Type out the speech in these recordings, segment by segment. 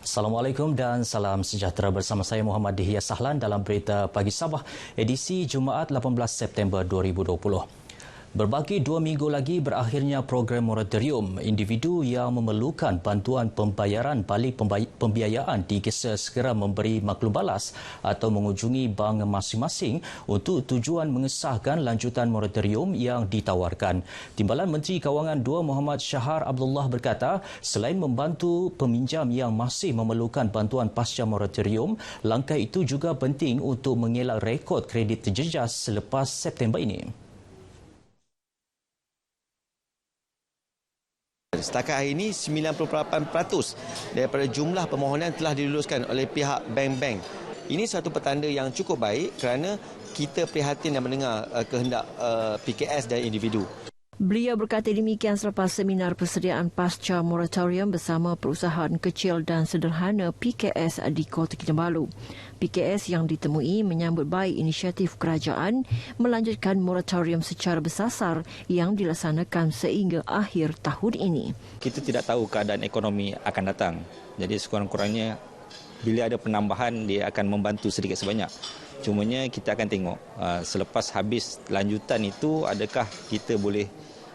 Assalamualaikum dan salam sejahtera bersama saya Muhammad Dihya Sahlan dalam Berita Pagi Sabah edisi Jumaat 18 September 2020. Berbaki 2 minggu lagi berakhirnya program moratorium, individu yang memerlukan bantuan pembayaran balik pembiayaan digesa segera memberi maklum balas atau mengunjungi bank masing-masing untuk tujuan mengesahkan lanjutan moratorium yang ditawarkan. Timbalan Menteri Kawangan 2 Muhammad Shahar Abdullah berkata, selain membantu peminjam yang masih memerlukan bantuan pasca moratorium, langkah itu juga penting untuk mengelak rekod kredit terjejas selepas September ini. Setakat hari ini, 98% daripada jumlah permohonan telah diluluskan oleh pihak bank-bank. Ini satu petanda yang cukup baik kerana kita prihatin dan mendengar kehendak PKS dan individu. Beliau berkata demikian selepas seminar persediaan pasca moratorium bersama perusahaan kecil dan sederhana PKS di Kota Kinabalu. PKS yang ditemui menyambut baik inisiatif kerajaan melanjutkan moratorium secara bersasar yang dilaksanakan sehingga akhir tahun ini. Kita tidak tahu keadaan ekonomi akan datang. Jadi sekurang-kurangnya bila ada penambahan dia akan membantu sedikit sebanyak. Cumanya kita akan tengok selepas habis lanjutan itu adakah kita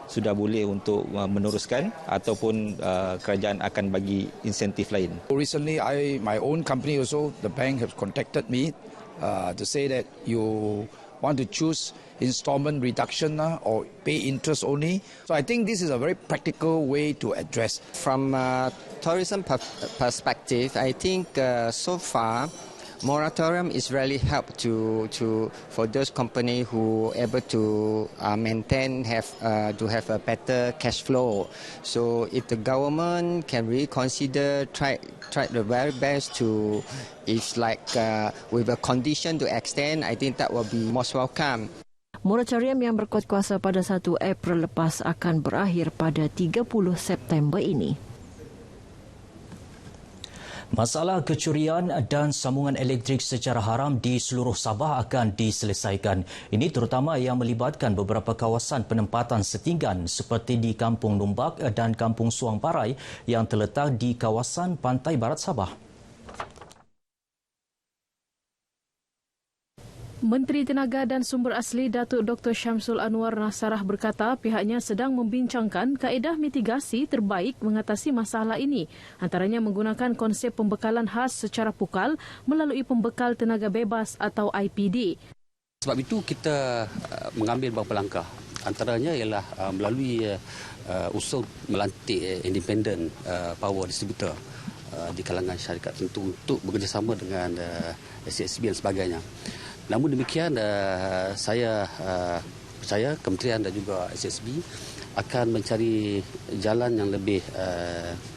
sudah boleh untuk meneruskan ataupun kerajaan akan bagi insentif lain. Recently, my own company also, the bank has contacted me to say that you want to choose installment reduction or pay interest only. So I think this is a very practical way to address. From a tourism perspective, I think so far moratorium is really help for those company who able to maintain to have a better cash flow. So if the government can really consider try the very best to, if like with a condition to extend, I think that will be most welcome. Moratorium yang berkuat kuasa pada 1 April lepas akan berakhir pada 30 September ini. Masalah kecurian dan sambungan elektrik secara haram di seluruh Sabah akan diselesaikan. Ini terutama yang melibatkan beberapa kawasan penempatan setinggan seperti di Kampung Numbak dan Kampung Suang Parai yang terletak di kawasan pantai barat Sabah. Menteri Tenaga dan Sumber Asli Datuk Dr. Syamsul Anwar Nasarah berkata pihaknya sedang membincangkan kaedah mitigasi terbaik mengatasi masalah ini, antaranya menggunakan konsep pembekalan khas secara pukal melalui pembekal tenaga bebas atau IPD. Sebab itu kita mengambil beberapa langkah, antaranya ialah melalui usul melantik independent power distributor di kalangan syarikat tentu untuk bekerjasama dengan SSB dan sebagainya. Namun demikian, saya percaya kementerian dan juga SSB akan mencari jalan yang lebih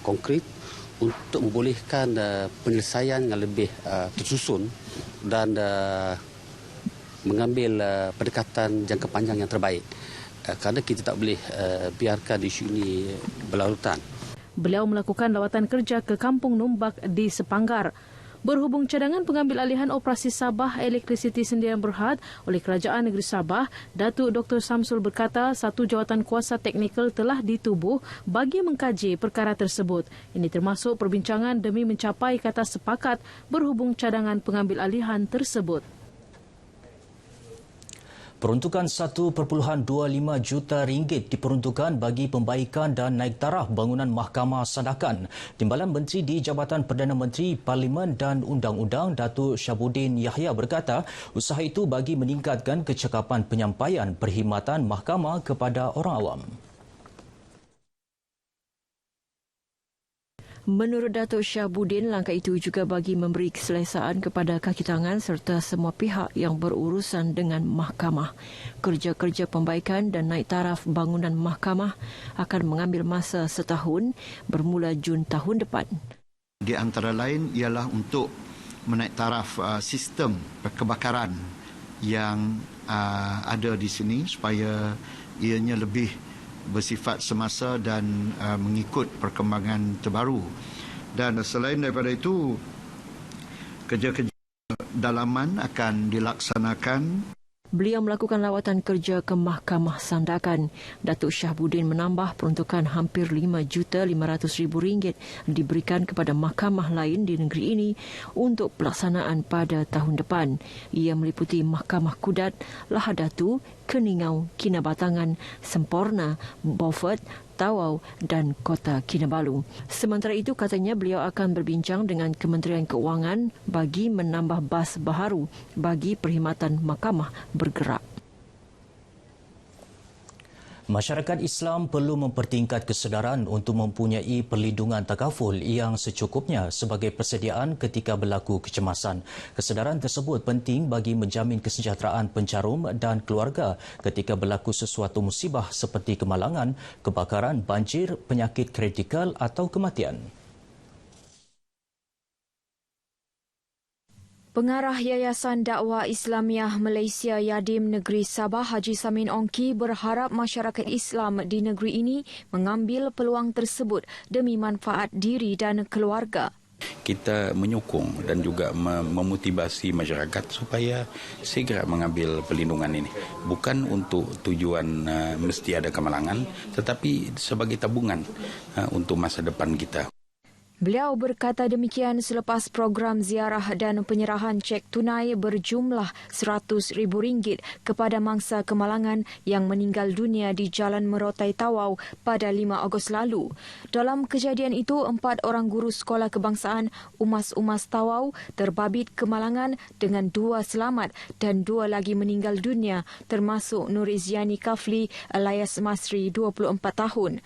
konkret untuk membolehkan penyelesaian yang lebih tersusun dan mengambil pendekatan jangka panjang yang terbaik. Kerana kita tak boleh biarkan isu ini berlarutan. Beliau melakukan lawatan kerja ke Kampung Numbak di Sepanggar. Berhubung cadangan pengambil alihan operasi Sabah Electricity Sdn Bhd oleh Kerajaan Negeri Sabah, Datuk Dr. Samsul berkata satu jawatan kuasa teknikal telah ditubuh bagi mengkaji perkara tersebut. Ini termasuk perbincangan demi mencapai kata sepakat berhubung cadangan pengambil alihan tersebut. Peruntukan 1.25 juta ringgit diperuntukkan bagi pembaikan dan naik taraf bangunan Mahkamah Sadakan. Timbalan Menteri di Jabatan Perdana Menteri Parlimen dan Undang-Undang Datuk Syabuddin Yahya berkata usaha itu bagi meningkatkan kecekapan penyampaian perkhidmatan mahkamah kepada orang awam. Menurut Datuk Syabuddin, langkah itu juga bagi memberi keselesaan kepada kaki tangan serta semua pihak yang berurusan dengan mahkamah. Kerja-kerja pembaikan dan naik taraf bangunan mahkamah akan mengambil masa setahun bermula Jun tahun depan. Di antara lain ialah untuk menaik taraf sistem kebakaran yang ada di sini supaya ianya lebih bersifat semasa dan mengikut perkembangan terbaru. Dan selain daripada itu, kerja-kerja dalaman akan dilaksanakan Beliau melakukan lawatan kerja ke Mahkamah Sandakan. Datuk Syahbudin menambah peruntukan hampir RM5.500.000 diberikan kepada mahkamah lain di negeri ini untuk pelaksanaan pada tahun depan. Ia meliputi Mahkamah Kudat, Lahadatu, Keningau, Kinabatangan, Semporna, Beaufort, Tawau dan Kota Kinabalu. Sementara itu, katanya beliau akan berbincang dengan Kementerian Keuangan bagi menambah bas baharu bagi perkhidmatan mahkamah bergerak. Masyarakat Islam perlu mempertingkat kesedaran untuk mempunyai perlindungan takaful yang secukupnya sebagai persediaan ketika berlaku kecemasan. Kesedaran tersebut penting bagi menjamin kesejahteraan pencarum dan keluarga ketika berlaku sesuatu musibah seperti kemalangan, kebakaran, banjir, penyakit kritikal atau kematian. Pengarah Yayasan Dakwah Islamiah Malaysia Yadim Negeri Sabah Haji Samin Ongki berharap masyarakat Islam di negeri ini mengambil peluang tersebut demi manfaat diri dan keluarga. Kita menyokong dan juga memotivasi masyarakat supaya segera mengambil perlindungan ini. Bukan untuk tujuan mesti ada kemalangan, tetapi sebagai tabungan untuk masa depan kita. Beliau berkata demikian selepas program ziarah dan penyerahan cek tunai berjumlah RM100,000 kepada mangsa kemalangan yang meninggal dunia di Jalan Merotai Tawau pada 5 Ogos lalu. Dalam kejadian itu, 4 orang guru sekolah kebangsaan Umas-Umas Tawau terbabit kemalangan dengan 2 selamat dan 2 lagi meninggal dunia, termasuk Nuriziani Kafli alias Masri 24 tahun.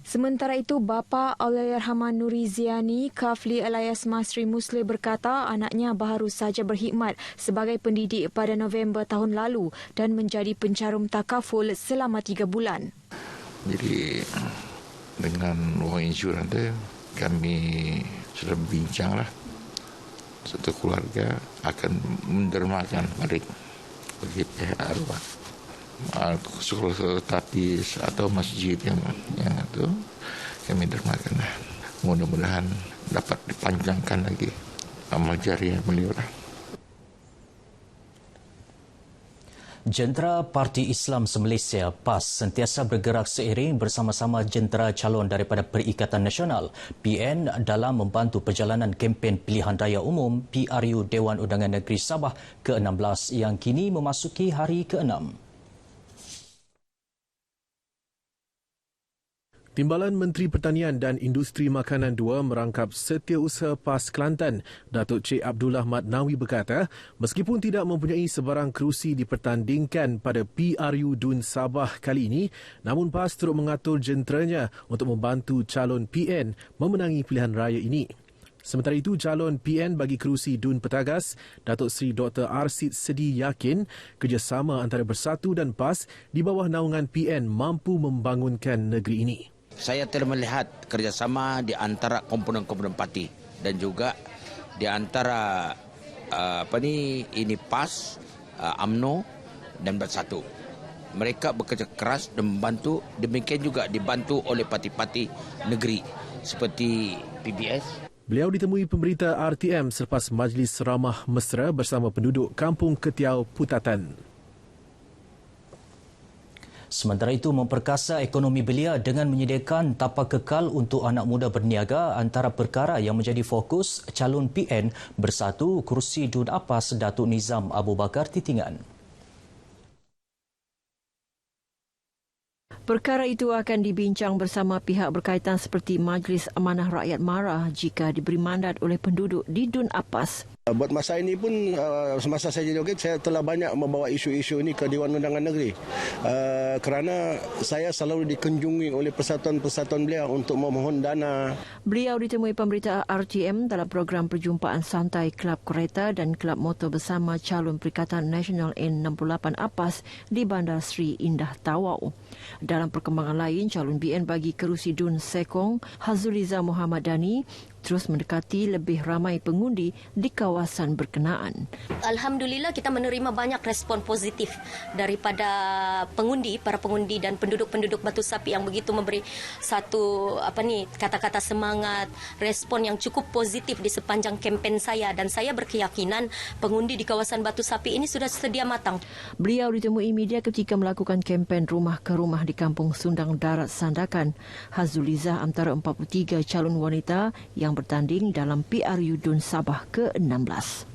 Sementara itu, bapa Allahyarhamah Nuriziani Kafli alias Masri Musli berkata anaknya baru saja berkhidmat sebagai pendidik pada November tahun lalu dan menjadi pencarum takaful selama 3 bulan. Jadi dengan wang insurans itu kami sudah berbincanglah, satu keluarga akan mendermakan balik bagi pihak arwah. Sekolah tapis atau masjid yang itu kami dermakan. Mudah-mudahan dapat dipanjangkan lagi amal jariah beliau. Jentera Parti Islam se-Malaysia PAS sentiasa bergerak seiring bersama-sama jentera calon daripada Perikatan Nasional PN dalam membantu perjalanan kempen pilihan raya umum PRU Dewan Undangan Negeri Sabah ke-16 yang kini memasuki hari ke-6. Timbalan Menteri Pertanian dan Industri Makanan 2 merangkap Setiausaha PAS Kelantan, Datuk Cik Abdullah Madnawi berkata, meskipun tidak mempunyai sebarang kerusi dipertandingkan pada PRU DUN Sabah kali ini, namun PAS turut mengatur jenteranya untuk membantu calon PN memenangi pilihan raya ini. Sementara itu, calon PN bagi kerusi DUN Petagas, Datuk Seri Dr. Arsid Sedi yakin kerjasama antara Bersatu dan PAS di bawah naungan PN mampu membangunkan negeri ini. Saya telah melihat kerjasama di antara komponen-komponen parti dan juga di antara ini PAS, UMNO dan Bersatu. Mereka bekerja keras dan membantu, demikian juga dibantu oleh parti-parti negeri seperti PBS. Beliau ditemui pemberita RTM selepas Majlis Ramah Mesra bersama penduduk Kampung Ketiau Putatan. Sementara itu, memperkasa ekonomi belia dengan menyediakan tapak kekal untuk anak muda berniaga antara perkara yang menjadi fokus calon PN Bersatu kerusi DUN APAS Datuk Nizam Abu Bakar Titingan. Perkara itu akan dibincang bersama pihak berkaitan seperti Majlis Amanah Rakyat MARA jika diberi mandat oleh penduduk di DUN APAS. Buat masa ini pun, semasa saya jadi wakil, saya telah banyak membawa isu-isu ini ke Dewan Undangan Negeri. Kerana saya selalu dikunjungi oleh persatuan-persatuan beliau untuk memohon dana. Beliau ditemui pemberita RTM dalam program perjumpaan santai Kelab Kereta dan Kelab Motor bersama calon Perikatan Nasional N68 APAS di Bandar Seri Indah Tawau. Dalam perkembangan lain, calon BN bagi kerusi DUN Sekong, Hazuliza Muhammad Dani, terus mendekati lebih ramai pengundi di kawasan berkenaan. Alhamdulillah kita menerima banyak respon positif daripada para pengundi dan penduduk-penduduk Batu Sapi yang begitu memberi satu kata-kata semangat, respon yang cukup positif di sepanjang kempen saya, dan saya berkeyakinan pengundi di kawasan Batu Sapi ini sudah sedia matang. Beliau ditemui media ketika melakukan kempen rumah ke rumah di Kampung Sundang Darat Sandakan. Hazulizah antara 43 calon wanita yang bertanding dalam PRU Dun Sabah ke-16.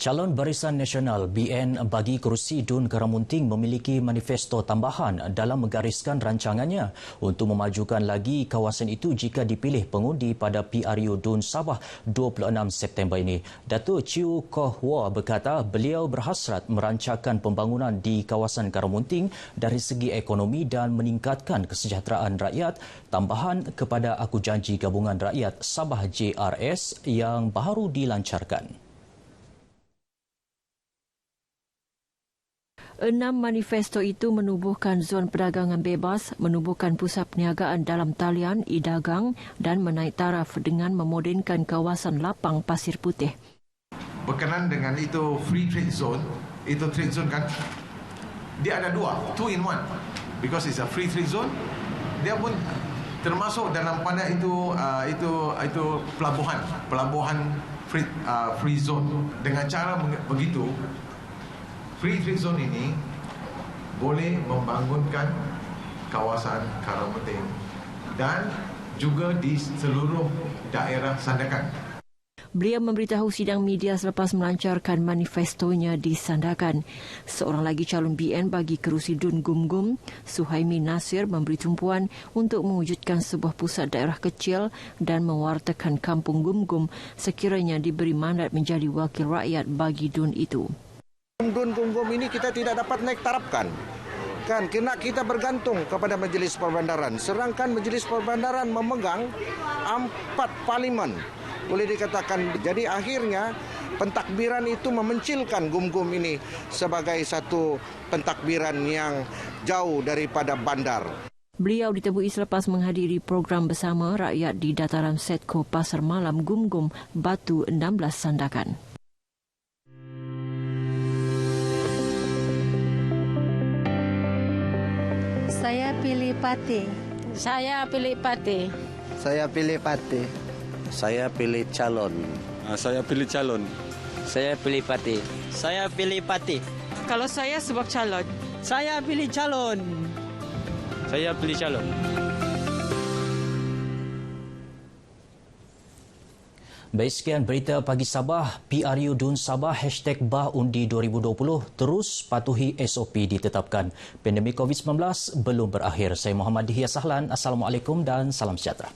Calon Barisan Nasional BN bagi kerusi Dun Karamunting memiliki manifesto tambahan dalam menggariskan rancangannya untuk memajukan lagi kawasan itu jika dipilih pengundi pada PRU Dun Sabah 26 September ini. Datuk Chew Koh Hwa berkata beliau berhasrat merancangkan pembangunan di kawasan Karamunting dari segi ekonomi dan meningkatkan kesejahteraan rakyat, tambahan kepada Aku Janji Gabungan Rakyat Sabah JRS yang baru dilancarkan. 6 manifesto itu menubuhkan zon perdagangan bebas, menubuhkan pusat perniagaan dalam talian, e-dagang dan menaik taraf dengan memodenkan kawasan lapang pasir putih. Berkenaan dengan itu free trade zone, itu trade zone kan, dia ada 2 in 1. Because it's a free trade zone, dia pun termasuk dalam pada itu pelabuhan free zone. Dengan cara begitu, free trade zone ini boleh membangunkan kawasan Karamunting dan juga di seluruh daerah Sandakan. Beliau memberitahu sidang media selepas melancarkan manifestonya di Sandakan. Seorang lagi calon BN bagi kerusi Dun Gumgum, Suhaimi Nasir, memberi tumpuan untuk mewujudkan sebuah pusat daerah kecil dan mewartakan kampung Gumgum sekiranya diberi mandat menjadi wakil rakyat bagi Dun itu. Dun Gumgum ini kita tidak dapat naik tarapkan. Kan kena kita bergantung kepada Majlis Perbandaran. Sedangkan Majlis Perbandaran memegang 4 parlimen. Boleh dikatakan. Jadi akhirnya pentakbiran itu memencilkan Gumgum ini sebagai satu pentakbiran yang jauh daripada bandar. Beliau ditemui selepas menghadiri program bersama rakyat di dataran Setco Pasar Malam Gumgum, Batu 16 Sandakan. Saya pilih parti. Saya pilih parti. Saya pilih parti. Saya pilih calon. Saya pilih calon. Saya pilih parti. Saya pilih parti. Kalau saya sebab calon. Saya pilih calon. Saya pilih calon. Baik, sekian berita pagi Sabah. PRU Dun Sabah #BahUndi 2020 terus patuhi SOP ditetapkan. Pandemik COVID-19 belum berakhir. Saya Muhammad Dihya Sahlan. Assalamualaikum dan salam sejahtera.